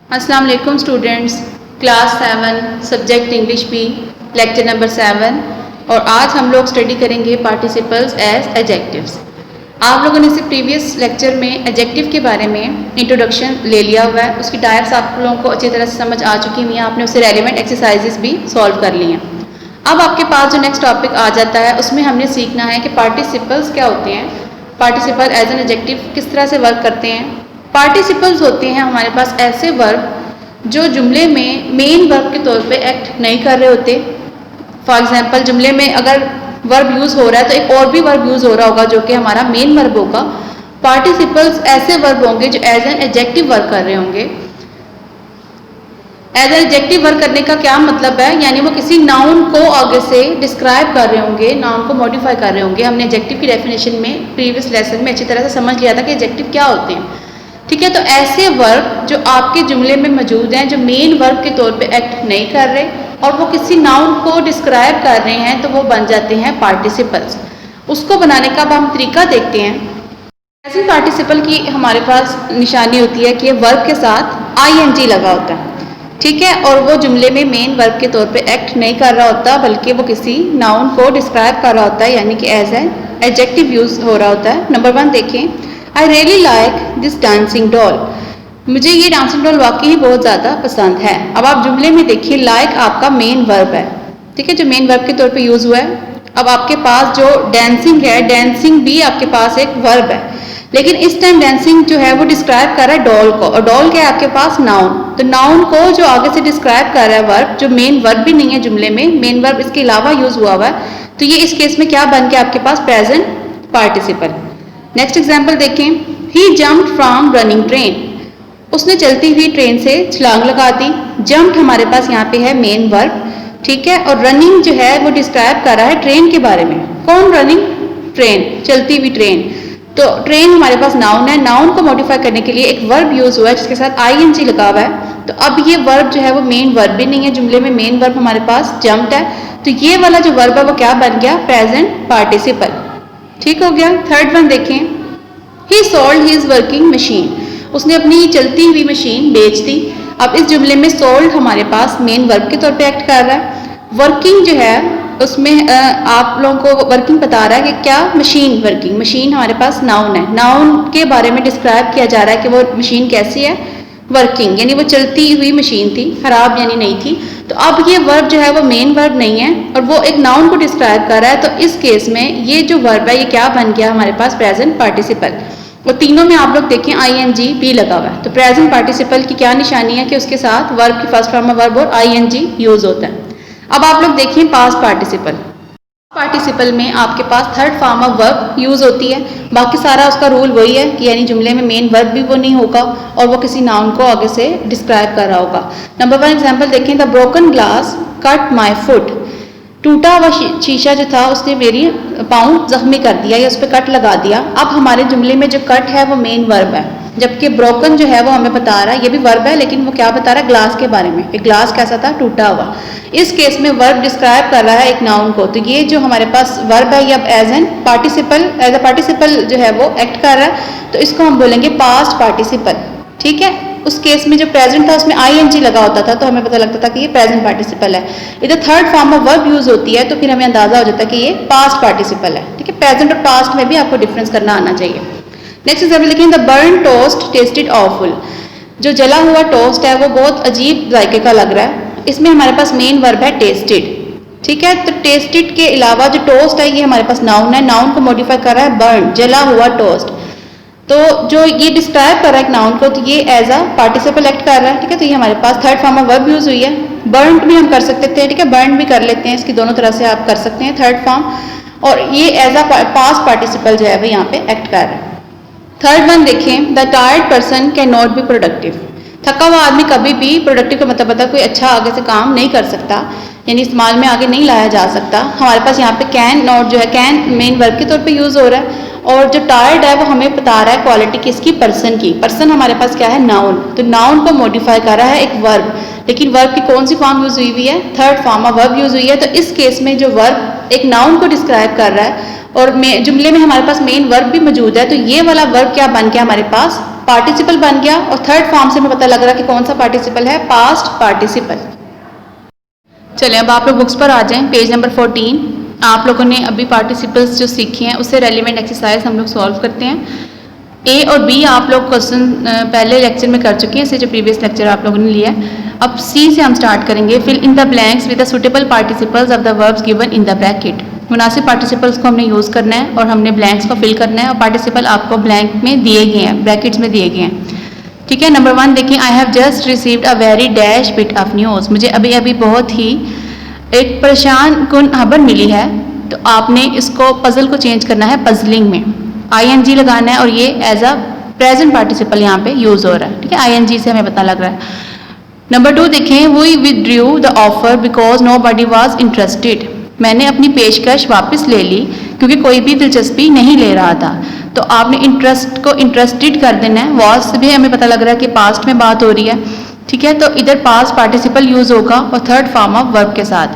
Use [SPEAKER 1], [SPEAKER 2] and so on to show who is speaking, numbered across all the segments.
[SPEAKER 1] अस्सलाम वालेकुम students, class 7 subject English B, lecture number 7। और आज हम लोग स्टडी करेंगे पार्टिसिपल्स एज एडजेक्टिव्स। आप लोगों ने से प्रीवियस लेक्चर में एडजेक्टिव के बारे में इंट्रोडक्शन ले लिया हुआ है, उसकी टाइप्स आप लोगों को अच्छी तरह से समझ आ चुकी हुई हैं, आपने उससे रेलिवेंट एक्सरसाइजेस भी सॉल्व कर ली हैं। अब आपके पास जो नेक्स्ट टॉपिक आ जाता है उसमें हमने सीखना है कि पार्टिसिपल्स क्या होते हैं, पार्टिसिपल एज एन एडजेक्टिव किस तरह से वर्क करते हैं। पार्टिसिपल्स होते हैं हमारे पास ऐसे वर्ब जो जुमले में मेन वर्ब के तौर पे एक्ट नहीं कर रहे होते। फॉर एग्जांपल जुमले में अगर वर्ब यूज़ हो रहा है तो एक और भी वर्ब यूज़ हो रहा होगा जो कि हमारा मेन वर्ब होगा। पार्टिसिपल्स ऐसे वर्ब होंगे जो एज एन एडजेक्टिव वर्क कर रहे होंगे। एज एन एडजेक्टिव वर्क करने का क्या मतलब है, यानी वो किसी नाउन को आगे से डिस्क्राइब कर रहे होंगे, नाउन को मॉडिफाई कर रहे होंगे। हमने एडजेक्टिव की डेफिनेशन में प्रीवियस लेसन में अच्छी तरह से समझ लिया था कि एडजेक्टिव क्या होते हैं। ठीक है, तो ऐसे वर्ब जो आपके जुमले में मौजूद हैं, जो मेन वर्ब के तौर पे एक्ट नहीं कर रहे और वो किसी नाउन को डिस्क्राइब कर रहे हैं, तो वो बन जाते हैं पार्टिसिपल्स। उसको बनाने का अब हम तरीका देखते हैं। प्रेजेंट पार्टिसिपल की हमारे पास निशानी होती है कि वर्ब के साथ आईएनजी लगा होता है। ठीक है, और वो जुमले में मेन वर्ब के तौर पे एक्ट नहीं कर रहा होता, बल्कि वो किसी नाउन को डिस्क्राइब कर रहा होता है, यानी कि एज एन एडजेक्टिव यूज हो रहा होता है। नंबर 1 देखें, I really like this dancing doll. मुझे ये डांसिंग डॉल वाकई ही बहुत ज़्यादा पसंद है। अब आप जुमले में देखिए, लाइक आपका मेन वर्ब है। ठीक है, जो मेन वर्ब के तौर पे यूज़ हुआ है। अब आपके पास जो डांसिंग है, डांसिंग भी आपके पास एक वर्ब है, लेकिन इस टाइम डांसिंग जो है वो डिस्क्राइब कर रहा है डॉल को, और डॉल क्या है आपके पास, नाउन। तो नाउन को जो आगे से डिस्क्राइब कर रहा है वर्ब, जो मेन वर्ब भी नहीं है जुमले में, मेन वर्ब इसके अलावा यूज़ हुआ हुआ है, तो ये इस केस में क्या बन गया आपके पास, प्रेजेंट पार्टिसिपल। नेक्स्ट एग्जाम्पल देखें, ही जम्प्ड फ्रॉम रनिंग ट्रेन। उसने चलती हुई ट्रेन से छलांग लगा दी। जम्प्ड हमारे पास यहाँ पे है मेन वर्ब। ठीक है, और रनिंग जो है वो डिस्क्राइब कर रहा है ट्रेन के बारे में। कौन रनिंग, ट्रेन, चलती हुई ट्रेन। तो ट्रेन हमारे पास नाउन है, नाउन को मॉडिफाई करने के लिए एक वर्ब यूज हुआ है जिसके साथ आईएनजी लगा हुआ है। तो अब ये वर्ब जो है वो मेन वर्ब भी नहीं है, जुमले में मेन वर्ब हमारे पास जम्प्ड है, तो ये वाला जो वर्ब है वो क्या बन गया, प्रेजेंट पार्टिसिपल। ठीक हो गया। थर्ड वन देखें, ही सोल्ड हिज वर्किंग मशीन। उसने अपनी चलती हुई मशीन बेच दी। अब इस जुमले में सोल्ड हमारे पास मेन वर्ब के तौर पे एक्ट कर रहा है। वर्किंग जो है उसमें आप लोगों को वर्किंग बता रहा है कि क्या, मशीन वर्किंग। मशीन हमारे पास नाउन है, नाउन के बारे में डिस्क्राइब किया जा रहा है कि वो मशीन कैसी है, वर्किंग, यानी वो चलती हुई मशीन थी, खराब यानी नहीं थी। तो अब ये वर्ब जो है वो मेन वर्ब नहीं है और वो एक नाउन को डिस्क्राइब कर रहा है, तो इस केस में ये जो वर्ब है ये क्या बन गया हमारे पास, प्रेजेंट पार्टिसिपल। और तीनों में आप लोग देखें आईएनजी भी लगा हुआ है। तो प्रेजेंट पार्टिसिपल की क्या निशानी है कि उसके साथ वर्ब की फर्स्ट फॉर्म में वर्ब और आईएनजी यूज होता है। अब आप लोग देखें पास्ट पार्टिसिपल। पार्टिसिपल में आपके पास third form of verb use होती है। बाकी सारा उसका रूल वही है कि यानी जुमले में मेन वर्ब भी वो नहीं होगा और वो किसी नाउन को आगे से डिस्क्राइब कर रहा होगा। नंबर 1 एग्जांपल देखें, the broken glass cut my foot. टूटा हुआ शीशा जो था उसने मेरी पाँव जख्मी कर दिया या उस पर कट लगा दिया। अब हमारे जुमले में जो कट है वो मेन वर्ब है, जबकि ब्रोकन जो है वो हमें बता रहा है, ये भी वर्ब है लेकिन वो क्या बता रहा है, ग्लास के बारे में, कि ग्लास कैसा था, टूटा हुआ। इस केस में वर्ब डिस्क्राइब कर रहा है एक नाउन को, तो ये जो हमारे पास वर्ब है ये अब as an participle, as a participle जो है वो एक्ट कर रहा है, तो इसको हम बोलेंगे पास्ट पार्टिसिपल। ठीक है, उस केस में जो प्रेजेंट था उसमें आईएनजी लगा होता था, तो हमें पता लगता था कि ये प्रेजेंट पार्टिसिपल है। इधर third form of verb use होती है तो फिर हमें अंदाजा हो जाता है कि ये पास्ट पार्टिसिपल है। ठीक है, प्रेजेंट और पास्ट में भी आपको डिफरेंस करना आना चाहिए। नेक्स्ट एग्जाम्पल देखें, the burn toast tested awful. जो जला हुआ टोस्ट है वो बहुत अजीब जायके का लग रहा है। इसमें हमारे पास मेन वर्ब है टेस्टेड। ठीक है, तो टेस्टेड के अलावा जो टोस्ट है ये हमारे पास नाउन है, नाउन को मॉडिफाई कर रहा है बर्न, जला हुआ टोस्ट। तो जो ये डिस्क्राइब कर रहा है एक नाउन को, तो ये एज अ पार्टिसिपल एक्ट कर रहा है। ठीक है, तो ये हमारे पास third form of verb use हुई है। बर्न भी हम कर सकते थे, ठीक है, बर्न भी कर लेते हैं, इसकी दोनों तरह से आप कर सकते हैं थर्ड फॉर्म, और ये एज अ पास्ट पार्टिसिपल जो है वो यहाँ पे एक्ट कर रहा है। थर्ड वन देखें, the tired person can not be productive. थका हुआ आदमी कभी भी, प्रोडक्टिव का मतलब कोई अच्छा आगे से काम नहीं कर सकता, यानी इस्तेमाल में आगे नहीं लाया जा सकता। हमारे पास यहाँ पे कैन नॉट जो है, कैन मेन वर्ब के तौर पे यूज हो रहा है, और जो टायर्ड है वो हमें बता रहा है क्वालिटी किसकी, पर्सन की। पर्सन हमारे पास क्या है, नाउन, तो नाउन को मॉडिफाई कर रहा है एक वर्ब, लेकिन वर्ब की कौन सी फॉर्म यूज हुई है, third form of verb use हुई है। तो इस केस में जो वर्ब एक नाउन को डिस्क्राइब कर रहा है और जुमले में हमारे पास मेन वर्ब भी मौजूद है, तो ये वाला वर्ब क्या बन गया हमारे पास, पार्टिसिपल बन गया। और थर्ड फॉर्म से हमें पता लग रहा है कि कौन सा पार्टिसिपल है, पास्ट पार्टिसिपल। चलें अब आप लोग बुक्स पर आ जाएं, पेज नंबर 14। आप लोगों ने अभी पार्टिसिपल्स जो सीखे हैं उससे रेलिवेंट एक्सरसाइज हम लोग सॉल्व करते हैं। ए और बी आप लोग क्वेश्चन पहले लेक्चर में कर चुके हैं, इससे जो प्रीवियस लेक्चर आप लोगों ने लिया है। अब सी से हम स्टार्ट करेंगे। Fill in the blanks with the suitable participles of the verbs given in the bracket. मुनासिब पार्टिसिपल्स को हमने यूज़ करना है और हमने ब्लैंक्स को फिल करना है, और पार्टिसिपल आपको ब्लैंक में दिए गए हैं, ब्रैकेट्स में दिए गए हैं। ठीक है, नंबर 1 देखिए, I have just received a very dash bit of news. मुझे अभी अभी बहुत ही एक परेशान कुन खबर मिली है। तो आपने इसको पजल को चेंज करना है पजलिंग में, आईएनजी लगाना है और ये एज अ प्रेजेंट पार्टिसिपल यहाँ पे यूज़ हो रहा है। ठीक है, आईएनजी से हमें पता लग रहा है। नंबर 2 देखें, we withdrew the offer because nobody was interested. मैंने अपनी पेशकश वापस ले ली क्योंकि कोई भी दिलचस्पी नहीं ले रहा था। तो आपने इंटरेस्ट को इंटरेस्टेड कर देना है। वॉज से भी हमें पता लग रहा है कि पास्ट में बात हो रही है। ठीक है, तो इधर पास्ट पार्टिसिपल यूज़ होगा और थर्ड फॉर्म ऑफ वर्ब के साथ।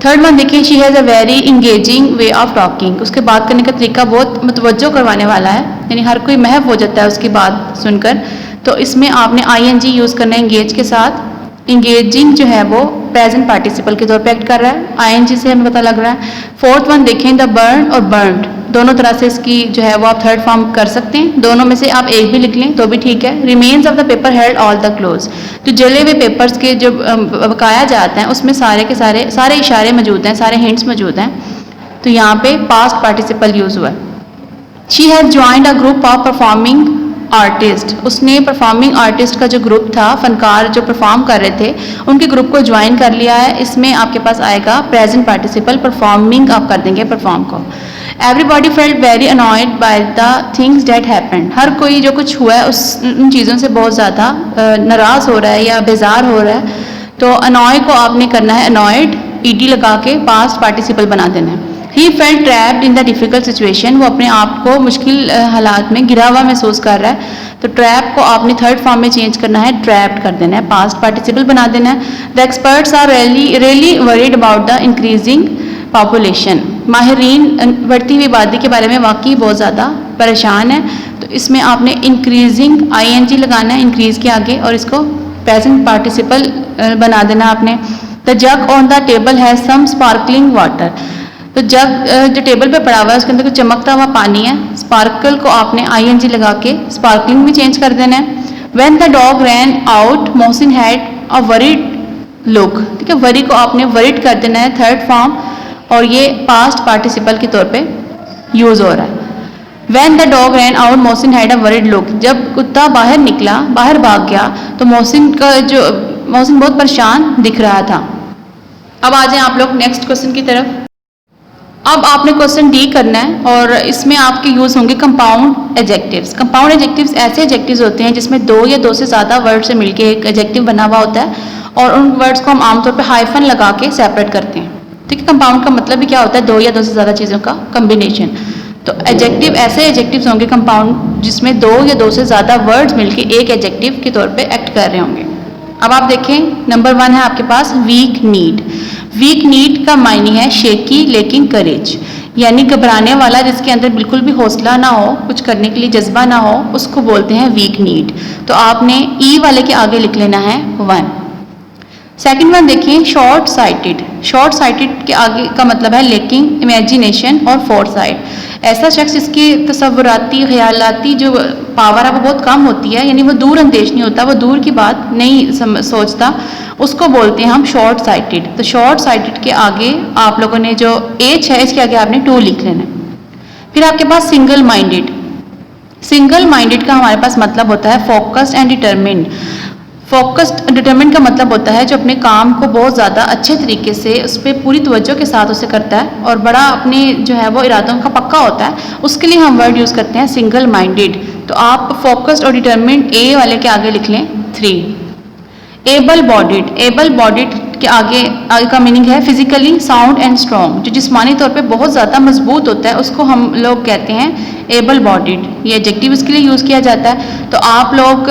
[SPEAKER 1] थर्ड वन देखिए, she has a very engaging way of talking. उसके बात करने का तरीका बहुत मुतवज्जो करवाने वाला है, यानी हर कोई महव हो जाता है उसकी बात सुनकर। तो इसमें आपने आईएनजी यूज़ करना है इंगेज के साथ। इंगेजिंग जो है वो प्रेजेंट पार्टिसिपल के तौर पे एक्ट कर रहा है, आईएनजी से हमें पता लग रहा है। फोर्थ वन देखें, द बर्न और बर्न्ड, दोनों तरह से इसकी जो है वो आप थर्ड फॉर्म कर सकते हैं। दोनों में से आप एक भी लिख लें तो भी ठीक है। Remains of the paper held all the close, जो जले हुए पेपर्स के जो बकाया जाते हैं उसमें सारे के सारे इशारे मौजूद हैं, सारे हिंट्स मौजूद हैं। तो यहाँ पे पास्ट पार्टिसिपल यूज़ हुआ है। She has joined a group of performing artist. उसने परफॉर्मिंग आर्टिस्ट का जो ग्रुप था, फनकार जो परफॉर्म कर रहे थे, उनके ग्रुप को ज्वाइन कर लिया है। इसमें आपके पास आएगा प्रेजेंट पार्टिसिपल, परफॉर्मिंग आप कर देंगे परफॉर्म को। Everybody felt very annoyed by the things that happened. हर कोई जो कुछ हुआ है उन चीज़ों से बहुत ज़्यादा नाराज़ हो रहा है या बेजार हो रहा है। तो अनॉय को आपने करना है अनॉयड, ईडी लगा के पास्ट पार्टिसिपल बना देना है। He felt trapped in the difficult situation, वो अपने आप को मुश्किल हालात में गिरा हुआ महसूस कर रहा है। तो ट्रैप को आपने थर्ड फॉर्म में चेंज करना है, ट्रैप्ड कर देना है, पास्ट पार्टिसिपल बना देना है। The experts are really worried about the increasing population. माहिरीन बढ़ती हुई आबादी के बारे में वाकई बहुत ज़्यादा परेशान है। तो इसमें आपने इंक्रीजिंग आईएनजी लगाना है इंक्रीज के आगे और इसको प्रेजेंट पार्टिसिपल बना देना आपने। The jug on the table has some sparkling water. तो जग जो टेबल पे पड़ा हुआ है उसके अंदर कुछ चमकता हुआ पानी है। स्पार्कल को आपने आईएनजी लगा के स्पार्कलिंग भी चेंज कर देना है। When the dog ran out Mohsin had a worried look. ठीक है, वरी को आपने वरीड कर देना है थर्ड फॉर्म, और ये पास्ट पार्टिसिपल के तौर पे यूज़ हो रहा है। When the dog ran out Mohsin had a worried look. जब कुत्ता बाहर निकला, बाहर भाग गया, तो मोहसिन बहुत परेशान दिख रहा था। अब आ जाएं आप लोग नेक्स्ट क्वेश्चन की तरफ। अब आपने क्वेश्चन डी करना है और इसमें आपके यूज़ होंगे कंपाउंड एडजेक्टिव्स। कंपाउंड एडजेक्टिव्स ऐसे एडजेक्टिव्स होते हैं जिसमें 2 या 2 से ज़्यादा वर्ड से मिलके एक एडजेक्टिव बना हुआ होता है, और उन वर्ड्स को हम आमतौर पे हाइफन लगा के सेपरेट करते हैं। ठीक है, कंपाउंड का मतलब भी क्या होता है, 2 या 2 से ज़्यादा चीज़ों का कम्बिनेशन। तो एडजेक्टिव ऐसे एडजेक्टिव्स होंगे कंपाउंड जिसमें 2 या 2 से ज़्यादा वर्ड्स मिलके एक एडजेक्टिव के तौर पे एक्ट कर रहे होंगे। अब आप देखें, नंबर 1 है आपके पास वीक नीड। वीक नीड का मायने है शेकी लेकिन करेज, यानी घबराने वाला, जिसके अंदर बिल्कुल भी हौसला ना हो, कुछ करने के लिए जज्बा ना हो, उसको बोलते हैं वीक नीड। तो आपने ई वाले के आगे लिख लेना है 1। सेकंड वन देखिए, शॉर्ट साइटेड। शॉर्ट साइटेड के आगे का मतलब है लैकिंग इमेजिनेशन और फोरसाइट। ऐसा शख्स जिसकी तसव्वुराती ख्यालाती जो पावर है वो बहुत कम होती है, यानी वो दूर अंदेश नहीं होता, वो दूर की बात नहीं सोचता, उसको बोलते हैं हम शॉर्ट साइटेड। तो शॉर्ट साइटेड के आगे आप लोगों ने जो एच है इसके आगे आपने 2 लिख लेना है। फिर आपके पास सिंगल माइंडेड। सिंगल माइंडेड का हमारे पास मतलब होता है focused and determined. Focused determined का मतलब होता है जो अपने काम को बहुत ज़्यादा अच्छे तरीके से उस पर पूरी तवज्जो के साथ उसे करता है और बड़ा अपने जो है वो इरादों का पक्का होता है, उसके लिए हम वर्ड यूज़ करते हैं सिंगल माइंडेड। तो आप फोकस्ड और डिटरमिन्ड ए वाले के आगे लिख लें 3। Able bodied. एबल बॉडीड के आगे का मीनिंग है फिजिकली साउंड एंड स्ट्रॉन्ग। जो जिस्मानी तौर पे बहुत ज़्यादा मजबूत होता है उसको हम लोग कहते हैं एबल बॉडीड। ये एडजेक्टिव इसके लिए यूज़ किया जाता है। तो आप लोग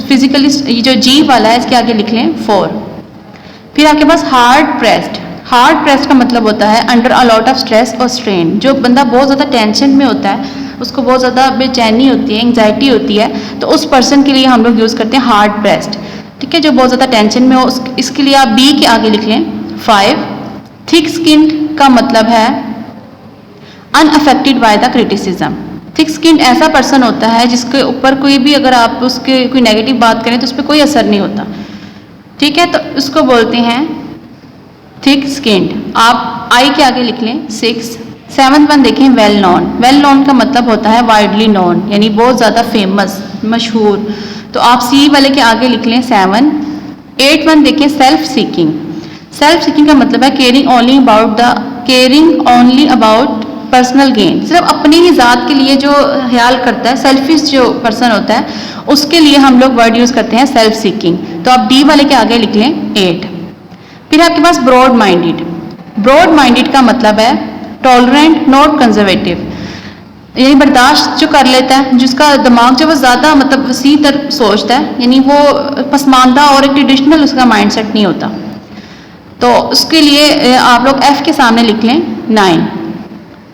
[SPEAKER 1] फिजिकली जो जी वाला है इसके आगे लिख लें 4। फिर आपके पास हार्ड प्रेस्ड। हार्ड प्रेस्ड का मतलब होता है under a lot of stress और स्ट्रेन। जो बंदा बहुत ज़्यादा टेंशन में होता है, उसको बहुत ज़्यादा बेचैनी होती है, एंग्जाइटी होती है, तो उस पर्सन के लिए हम लोग यूज़ करते हैं हार्ड प्रेस्ड। ठीक है, जो बहुत ज़्यादा टेंशन में हो, इसके लिए आप बी के आगे लिख लें 5। थिक स्किन का मतलब है unaffected by the criticism. Thick skin ऐसा पर्सन होता है जिसके ऊपर कोई भी अगर आप उसके कोई नेगेटिव बात करें तो उस पर कोई असर नहीं होता। ठीक है, तो उसको बोलते हैं थिक स्किन्ड। आप आई के आगे लिख लें 6। 7th वन देखें वेल नोन। वेल नोन का मतलब होता है वाइडली नोन, यानी बहुत ज़्यादा फेमस, मशहूर। तो आप सी वाले के आगे लिख लें 7। 8th वन देखें सेल्फ सीकिंग। सेल्फ सीकिंग का मतलब है caring only about personal gain. सिर्फ अपनी ही ज़ात के लिए जो ख्याल करता है, सेल्फिश जो पर्सन होता है, उसके लिए हम लोग वर्ड यूज़ करते हैं सेल्फ सीकिंग। तो आप डी वाले के आगे लिख लें 8। फिर आपके पास ब्रॉड माइंडेड। ब्रॉड माइंडेड का मतलब है टॉलरेंट नॉट कंजर्वेटिव, यानी बर्दाश्त जो कर लेता है, जिसका दिमाग जो वो ज़्यादा मतलब वसी तर सोचता है, यानी वो पसमानदा और एक ट्रेडिशनल उसका माइंडसेट नहीं होता। तो उसके लिए आप लोग एफ के सामने लिख लें 9।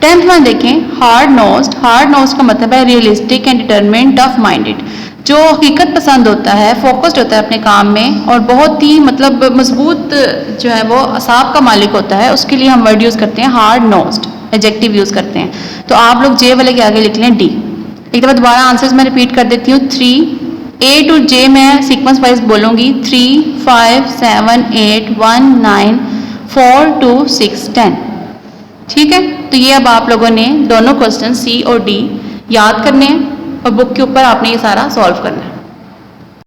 [SPEAKER 1] 10th वन देखें हार्ड नोज्ड। हार्ड नोज्ड का मतलब है realistic and determined tough minded, जो हकीकत पसंद होता है, फोकस्ड होता है अपने काम में और बहुत ही मतलब मजबूत जो है वो असाब का मालिक होता है, उसके लिए हम वर्ड यूज़ करते हैं हार्ड नोज्ड, एडजेक्टिव यूज़ करते हैं। तो आप लोग जे वाले के आगे लिख लें डी। एक दफ़ा दोबारा आंसर्स मैं रिपीट कर देती हूँ। 3 A to J मैं सीक्वेंस वाइज बोलूँगी। 3, 5, 7, 8, 1, 9, 4, 2, 6, 10। ठीक है, तो ये अब आप लोगों ने दोनों क्वेश्चन सी और डी याद करने हैं और बुक के ऊपर आपने ये सारा सॉल्व करना है।